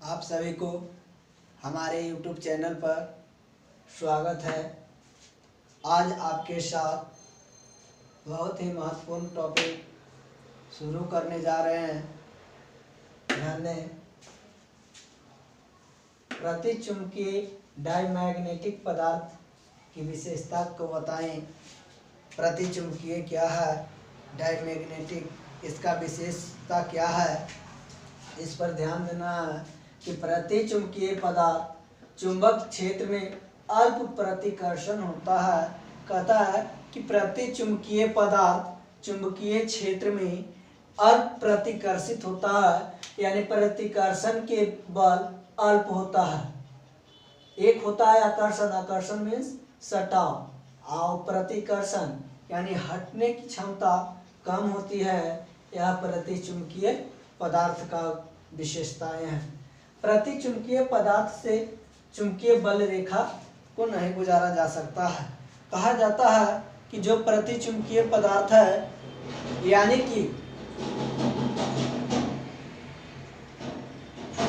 आप सभी को हमारे YouTube चैनल पर स्वागत है। आज आपके साथ बहुत ही महत्वपूर्ण टॉपिक शुरू करने जा रहे हैं। ध्यान दें, प्रतिचुंबकीय डायमैग्नेटिक पदार्थ की विशेषता को बताएं। प्रतिचुंबकीय क्या है, डायमैग्नेटिक इसका विशेषता क्या है, इस पर ध्यान देना है कि प्रतिचुंबकीय पदार्थ चुंबक क्षेत्र में अल्प प्रतिकर्षण होता है। कहता है कि प्रतिचुंबकीय पदार्थ चुंबकीय क्षेत्र में अल्प प्रतिकर्षित होता है, यानी प्रतिकर्षण के बल अल्प होता है। एक होता है आकर्षण, आकर्षण मीन्स सटाव, और प्रतिकर्षण यानी हटने की क्षमता कम होती है। यह प्रतिचुंबकीय पदार्थ का विशेषताएं हैं। प्रतिचुंबकीय पदार्थ से चुंबकीय बल रेखा को नहीं गुजारा जा सकता है। कहा जाता है कि जो प्रतिचुंबकीय पदार्थ है, यानी कि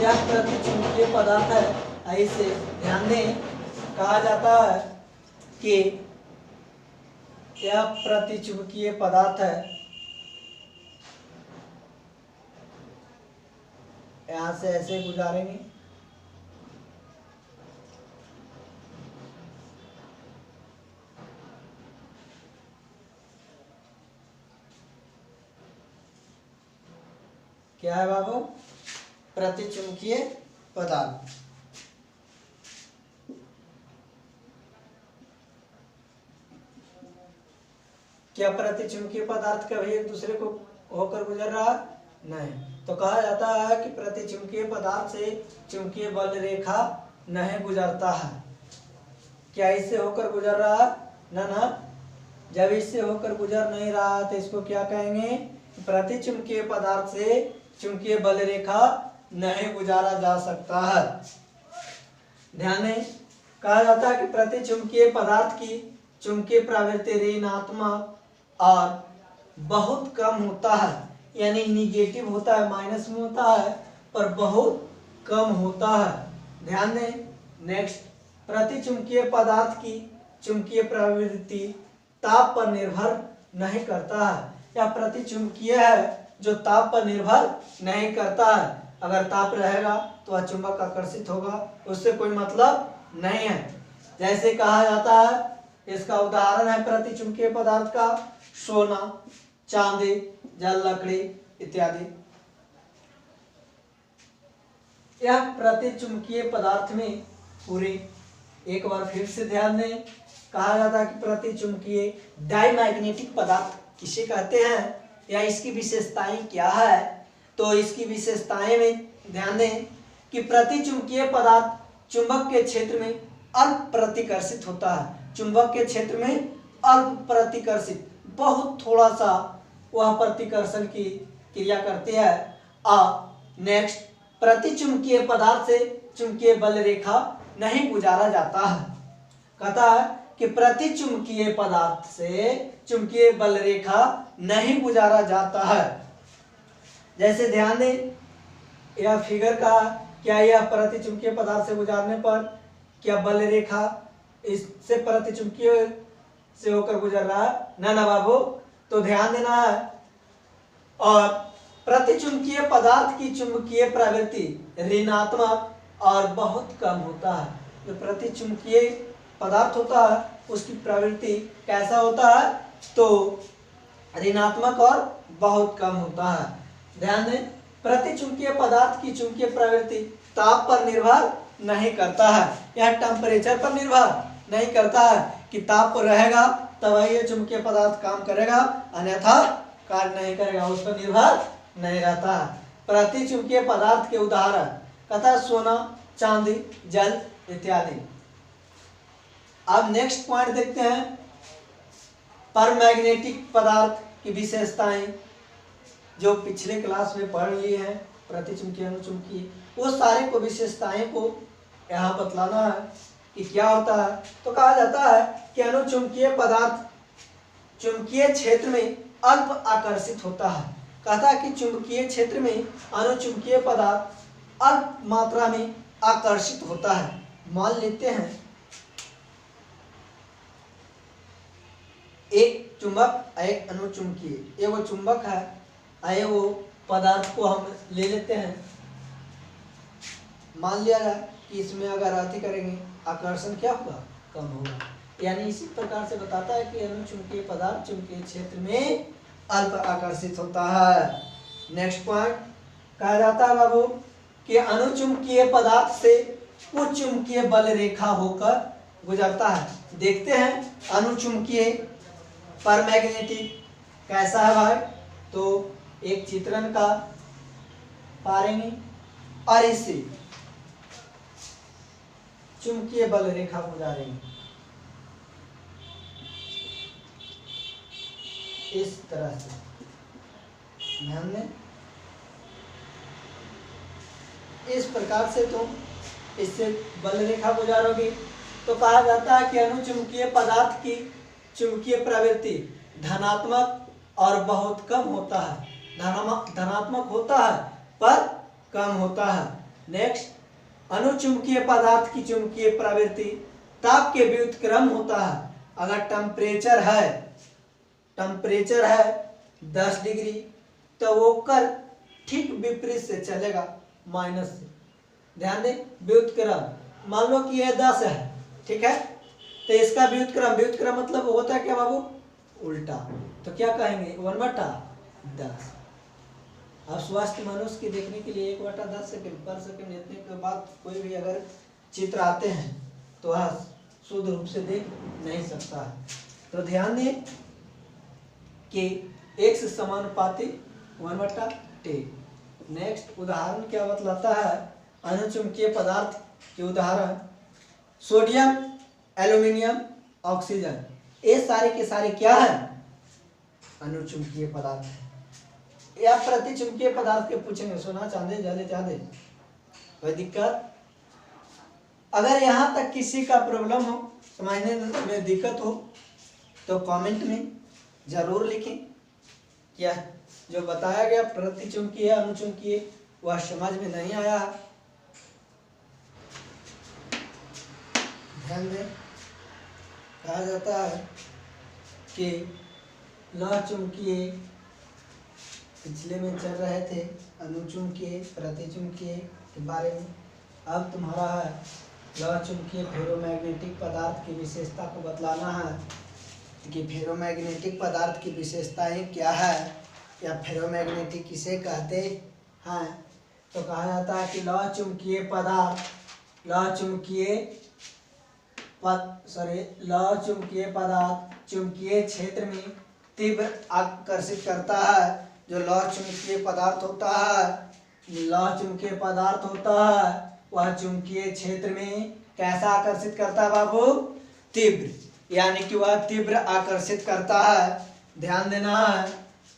यह प्रतिचुंबकीय पदार्थ है, ऐसे ध्यान दें, कहा जाता है कि यह प्रतिचुंबकीय पदार्थ है। यहां से ऐसे गुजारेंगे, क्या है बाबू, प्रतिचुंबकीय पदार्थ। क्या प्रतिचुंबकीय पदार्थ कभी एक दूसरे को होकर गुजर रहा है? नहीं। तो कहा जाता है कि प्रतिचुंबकीय पदार्थ से चुंबकीय बल रेखा नहीं गुजरता है। क्या इससे होकर गुजर रहा है? ना। जब इससे होकर गुजर नहीं रहा है तो इसको क्या कहेंगे? प्रतिचुंबकीय पदार्थ से चुंबकीय बल रेखा नहीं गुजारा जा सकता है। ध्यान दें, कहा जाता है कि प्रतिचुंबकीय पदार्थ की चुंबकीय प्रवृत्ति ऋणात्मक और बहुत कम होता है, यानी निगेटिव होता है, माइनस में होता है, पर बहुत कम होता है। ध्यान दें, नेक्स्ट, प्रतिचुंबकीय पदार्थ की चुंबकीय प्रवृत्ति ताप पर निर्भर नहीं करता है। यह प्रतिचुंबकीय है जो ताप पर निर्भर नहीं करता है। अगर ताप रहेगा तो वह चुंबक आकर्षित होगा, उससे कोई मतलब नहीं है। जैसे कहा जाता है, इसका उदाहरण है प्रतिचुंबकीय पदार्थ का सोना, चांदी, जल, लकड़ी इत्यादि। यह प्रतिचुंबकीय पदार्थ में पूरी, एक बार फिर से ध्यान दें, कहा जाता है कि प्रतिचुंबकीय डायमैग्नेटिक पदार्थ किसे कहते हैं या इसकी विशेषताएं क्या है। तो इसकी विशेषताएं में ध्यान दें कि प्रतिचुंबकीय पदार्थ चुंबक के क्षेत्र में अल्प प्रतिकर्षित होता है। चुंबक के क्षेत्र में अल्प प्रतिकर्षित, बहुत थोड़ा सा वह प्रतिकर्षण की क्रिया करते हैं। नेक्स्ट, प्रतिचुंबकीय पदार्थ से चुंबकीय बल रेखा नहीं गुजारा जाता है। कहता है कि प्रतिचुंबकीय पदार्थ से चुंबकीय बल रेखा नहीं गुजारा जाता है। जैसे ध्यान दें, यह फिगर का, क्या यह प्रतिचुंबकीय पदार्थ से गुजारने पर क्या बल रेखा इससे प्रतिचुंबकीय से होकर गुजर रहा है? ना बाबू। तो ध्यान देना है। और प्रतिचुंबकीय पदार्थ की चुंबकीय प्रवृत्ति ऋणात्मक और बहुत कम होता है। जो प्रतिचुंबकीय पदार्थ होता है उसकी प्रवृत्ति कैसा होता है? तो ऋणात्मक और बहुत कम होता है। ध्यान दें, प्रतिचुंबकीय पदार्थ की चुंबकीय प्रवृत्ति ताप पर निर्भर नहीं करता है। यह टेम्परेचर पर निर्भर नहीं करता है कि ताप रहेगा तब यह चुंबकीय पदार्थ काम करेगा, अन्यथा कार्य नहीं करेगा, उस पर निर्भर नहीं रहता है। प्रतिचुंबकीय पदार्थ के उदाहरण कहता है सोना, चांदी, जल इत्यादि। अब नेक्स्ट पॉइंट देखते हैं, परमैग्नेटिक पदार्थ की विशेषताएं, जो पिछले क्लास में पढ़ लिए हैं, प्रतिचुंबकीय, अनुचुंबकीय, वो सारे को विशेषताएं को यहाँ बतलाना है कि क्या होता है। तो कहा जाता है कि अनुचुंबकीय पदार्थ चुंबकीय क्षेत्र में अल्प आकर्षित होता है। कहता है कि चुंबकीय क्षेत्र में अनुचुंबकीय पदार्थ अल्प मात्रा में आकर्षित होता है। मान लेते हैं एक चुंबक एक अनुचुंबकीय, ये वो चुंबक है, आए वो पदार्थ को हम ले लेते हैं। मान लिया जाए कि इसमें अगर अति करेंगे आकर्षण क्या होगा, कम होगा। यानी इसी प्रकार से बताता है कि अनुचुंबकीय पदार्थ चुंबकीय क्षेत्र में अल्प आकर्षित होता है। नेक्स्ट पॉइंट कहा जाता है बाबू कि अनुचुंबकीय पदार्थ से उच्च चुंबकीय बल रेखा होकर गुजरता है। देखते हैं अनुचुंबकीय परमैग्नेटिक कैसा है भाई, तो एक चित्रण का पारेंगे और इससे चुंबकीय बल रेखा गुजारेंगे इस तरह से, ध्यान दें। इस प्रकार से तुम इससे बल रेखा गुजारोगे तो कहा जाता है कि अनुचुंबकीय पदार्थ की चुंबकीय प्रवृत्ति धनात्मक और बहुत कम होता है। धनात्मक होता है पर कम होता है। नेक्स्ट, अनुचुंबकीय पदार्थ की चुंबकीय प्रवृत्ति ताप के व्युत्क्रम होता है। अगर टेम्परेचर है 10 डिग्री तो वो कर ठीक विपरीत से चलेगा, माइनस से। ध्यान दें, व्युत्क्रम मान लो कि ये 10 है, ठीक है, तो इसका व्युत्क्रम मतलब होता है क्या बाबू, उल्टा। तो क्या कहेंगे 1/10। अब स्वस्थ मनुष्य की देखने के लिए 1/10 सेकंड पर सेकंड इतने के बाद कोई भी अगर चित्र आते हैं तो वह शुद्ध रूप से देख नहीं सकता है। तो ध्यान दें कि x समानुपाती 1/10। नेक्स्ट उदाहरण क्या बतलाता है, अनुचुंबकीय पदार्थ के उदाहरण सोडियम, एल्यूमिनियम, ऑक्सीजन, ये सारे के सारे क्या है, अनुचुंबकीय पदार्थ है। या प्रतिचुंबकीय पदार्थ के पूछेंगे, सोना चांदी जले चांदी, कोई दिक्कत? अगर यहाँ तक किसी का प्रॉब्लम हो, समझने में दिक्कत हो तो कमेंट में जरूर लिखें। क्या जो बताया गया प्रतिचुंबकीय अनुचुंबकीय वह समझ में नहीं आया है, ध्यान दें। कहा जाता है कि लौह चुंबकीय पिछले में चल रहे थे, अनुचुंबकीय प्रतिचुंबकीय के बारे में। अब तुम्हारा है लौह चुंबकीय फेरोमैग्नेटिक पदार्थ की विशेषता को बतलाना है कि फेरोमैग्नेटिक पदार्थ की विशेषताएं क्या है या फेरोमैग्नेटिक किसे कहते हैं। तो कहा जाता है कि लौह चुंबकीय पदार्थ चुंबकीय क्षेत्र में तीव्र आकर्षित करता है। जो लौह चुंबकीय पदार्थ होता है वह चुंबकीय क्षेत्र में कैसा आकर्षित करता है बाबू, तीव्र, यानी कि वह तीव्र आकर्षित करता है। ध्यान देना है,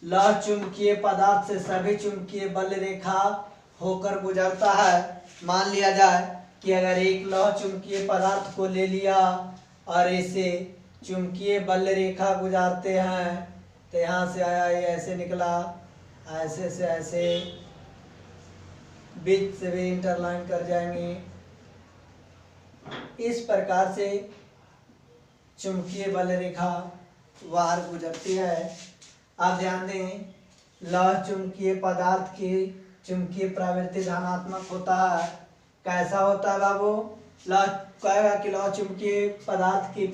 लौह चुंबकीय पदार्थ से सभी चुंबकीय बल रेखा होकर गुजरता है। मान लिया जाए कि अगर एक लौह चुंबकीय पदार्थ को ले लिया और इसे चुंबकीय बल रेखा गुजारते हैं तो यहाँ से आया ये ऐसे निकला, ऐसे से ऐसे बीच से भी इंटरलाइन कर जाएंगे। इस प्रकार से चुंबकीय बल रेखा बाहर गुजरती है। आप ध्यान दें, लौह चुंबकीय पदार्थ की चुंबकीय प्रवृत्ति धनात्मक होता है। कैसा होता है बाबू, कहेगा कि लौह चुंबकीय पदार्थ की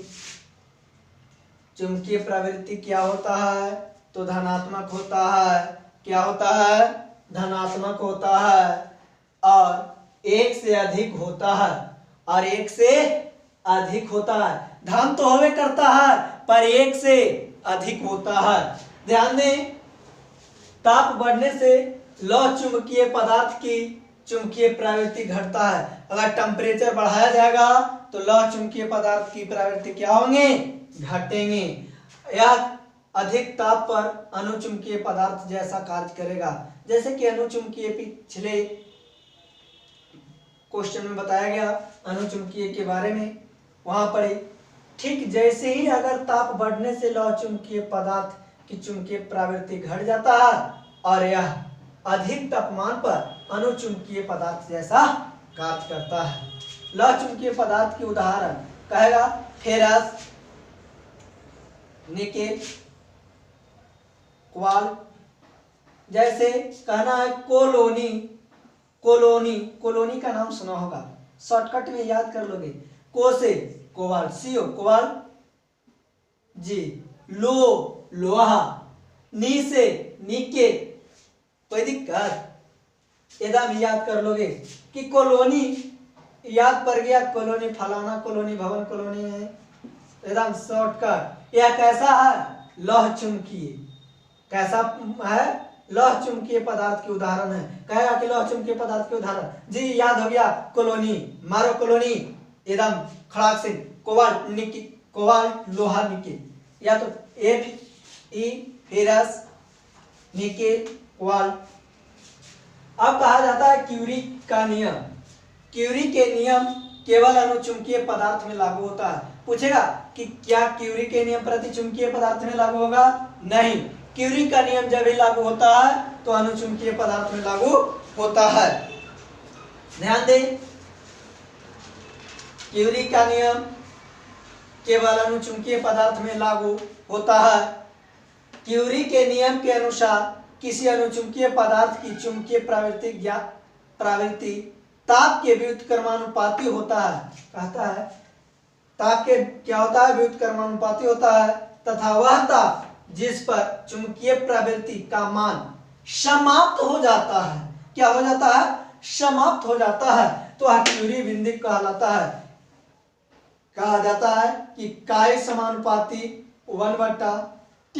चुंबकीय प्रवृत्ति क्या होता है, तो धनात्मक होता है। क्या होता है, धनात्मक होता है और एक से अधिक होता है। धन तो होवे करता है पर एक से अधिक होता है। ध्यान दें, ताप बढ़ने से लौह चुंबकीय पदार्थ की चुंबकीय प्रवृत्ति घटता है। अगर टेम्परेचर बढ़ाया जाएगा तो लौह चुंबकीय पदार्थ की प्रवृत्ति क्या होंगे, घटेंगे। यह अधिक ताप पर अनुचुंबकीय पदार्थ जैसा कार्य करेगा। जैसे कि अनुचुंबकीय पिछले क्वेश्चन में बताया गया अनुचुंबकीय के बारे में, वहां पर ठीक जैसे ही अगर ताप बढ़ने से लौह चुंबकीय पदार्थ की चुंबकीय प्रवृत्ति घट जाता है और यह अधिक तापमान पर अनुचुंबकीय पदार्थ जैसा कार्य करता है। लौह चुंबकीय पदार्थ की उदाहरण कहेगा फेरस, निकेल, क्वार्ट्ज। जैसे कहना है कोलोनी, कोलोनी, कोलोनी का नाम सुना होगा, शॉर्टकट में याद कर लोगे। को से कोबाल्ट, सीओ कोबाल्ट जी। लो लोहा, नी से निकेल, कोई दिक्कत? एकदम याद कर लोगे कि कॉलोनी याद पड़ गया, कॉलोनी फलाना कॉलोनी भवन कॉलोनी है, एकदम शॉर्टकट। यह कैसा है? लौह चुंबकीय। कैसा है? लौह चुंबकीय पदार्थ की उदाहरण है। कहेगा कि लौह चुंबकीय पदार्थ के उदाहरण जी याद हो गया, कॉलोनी, मारो कॉलोनी, एकदम खड़ाक से कोबाल्ट, निकेल, कोबाल्ट लोहा निकेल, या तो F E ferrous, nickel, quartz. अब कहा जाता है क्यूरी का नियम। क्यूरी के नियम केवल अनुचुंबकीय पदार्थ में लागू होता है। पूछेगा कि क्या क्यूरी के नियम प्रतिचुंबकीय पदार्थ में लागू होगा? नहीं, क्यूरी का नियम जब भी लागू होता है तो अनुचुंबकीय पदार्थ में लागू होता है। ध्यान दें, क्यूरी का नियम केवल अनुचुंबकीय पदार्थ में लागू होता है। क्यूरी के नियम के अनुसार किसी अनुचुंबकीय पदार्थ की चुंबकीय प्रवृत्ति ताप के व्युत्क्रमानुपाती होता है। कहता है ताप के क्या होता है? व्युत्क्रमानुपाती होता है, तथा वह ताप जिस पर चुंबकीय प्रवृत्ति का मान समाप्त हो जाता है, क्या हो जाता है? समाप्त हो जाता है, तो वह क्यूरी बिंदु कहलाता है। कहा जाता है कि काय समानुपाती 1/T।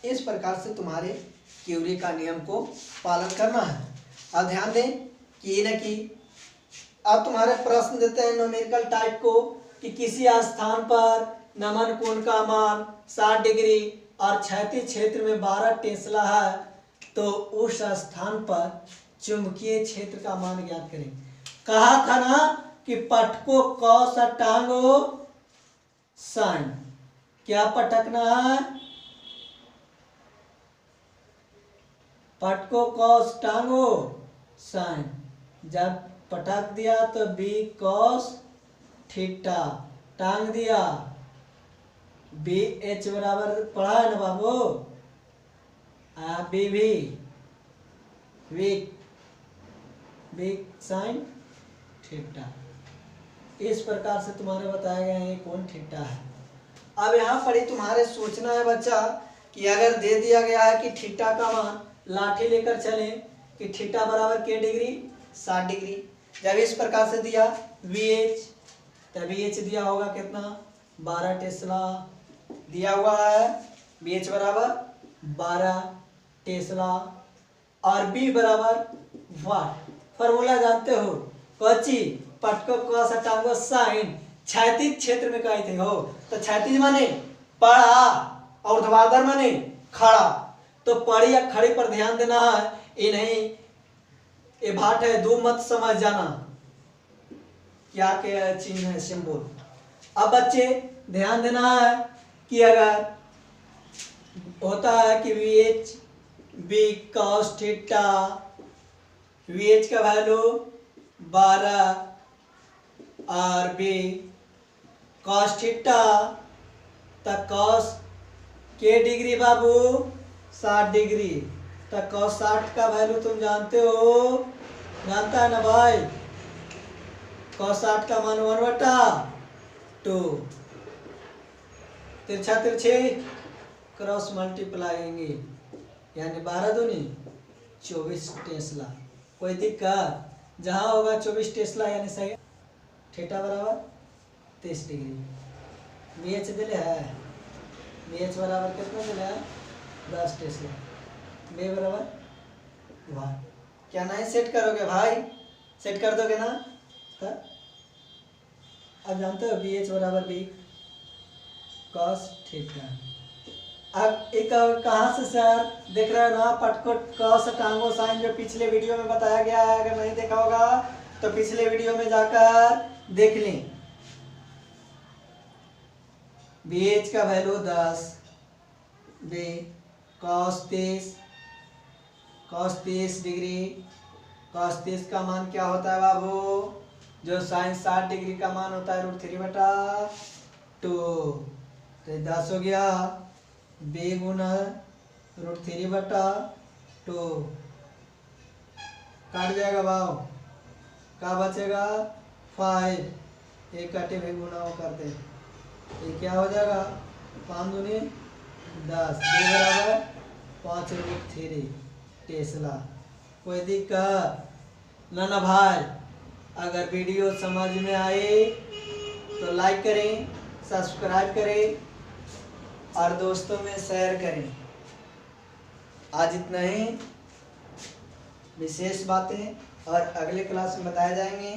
इस प्रकार से तुम्हारे क्यूरी का नियम को पालन करना है। अब ध्यान दें कि न कि अब तुम्हारे प्रश्न देते हैं न्यूमेरिकल टाइप को कि किसी स्थान पर नमन कोण का मान 60 डिग्री और क्षैतिज क्षेत्र में 12 टेस्ला है, तो उस स्थान पर चुंबकीय क्षेत्र का मान ज्ञात करें। कहा था ना कि पटको कॉस टांगो साइन, क्या पटकना है? पटको कॉस टांगो साइन। जब पटक दिया तो बी कॉस थीटा, टांग दिया बी एच बराबर पढ़ा है ना बाबू, बी भी बी साइन थीटा। इस प्रकार से तुम्हारे बताया गया है कौन थीटा है। अब यहाँ पर ही तुम्हारे सोचना है बच्चा कि अगर दे दिया गया है कि थीटा का मान, लाठी लेकर चले कि थीटा बराबर के डिग्री 60 डिग्री। जब इस प्रकार से दिया VH, तब VH दिया होगा कितना? 12 टेस्ला दिया हुआ है। VH बराबर 12 टेस्ला और B बराबर वाट। फॉर्मूला जानते हो? कौची? पटको कॉस टांगो साइन। क्षैतिज क्षेत्र में कहे थे हो, तो क्षैतिज माने पड़ा और ऊर्ध्वाधर माने खड़ा। तो पड़ी या खड़ी पर ध्यान देना है, ये नहीं ये भाट है, दो मत समझ जाना क्या क्या चिन्ह है, सिंबल। अब बच्चे ध्यान देना है कि अगर होता है कि VH B cos theta, VH का वैल्यू 12 और B cos थीटा, तक cos के डिग्री बाबू 60 डिग्री, तक cos 60 का वैल्यू तुम जानते हो, जानता है ना भाई? cos 60 का मान 1/2, तिरछा तिरछे क्रॉस मल्टीप्लाई, यानी 12 दूनी 24 टेस्ला। कोई दिक्कत? जहाँ होगा 24 टेस्ला यानी सही। थीटा बराबर 30 डिग्री। BH दिले है, BH बराबर कितना दिले है? 10 टेस्ला। B बराबर वाट। क्या नहीं सेट करोगे भाई? सेट कर दोगे ना? तो अब जानते हो BH बराबर B cos थीटा। अब एक कहाँ से सर देख रहे हो ना? पटको कॉस टांगो साइन, जो पिछले वीडियो में बताया गया है। अगर नहीं देखा होगा तो पिछले वीडियो में जाकर देख लें। BH का value 10, B cos 30 cos 30 degree. cos 30 का मान क्या होता है बाबू? जो sin 60 डिग्री का मान होता है √3/2। तो 10 हो गया b गुना √3/2। काट जाएगा भाव, क्या बचेगा? 5। एक काटे भी गुना वो कर दे, ये क्या हो जाएगा? 5 दूनी 10, b बराबर 5√3 टेस्ला। कोई दिक्कत ना भाई? अगर वीडियो समझ में आए तो लाइक करें, सब्सक्राइब करें और दोस्तों में शेयर करें। आज इतना ही, विशेष बातें और अगले क्लास में बताए जाएंगे।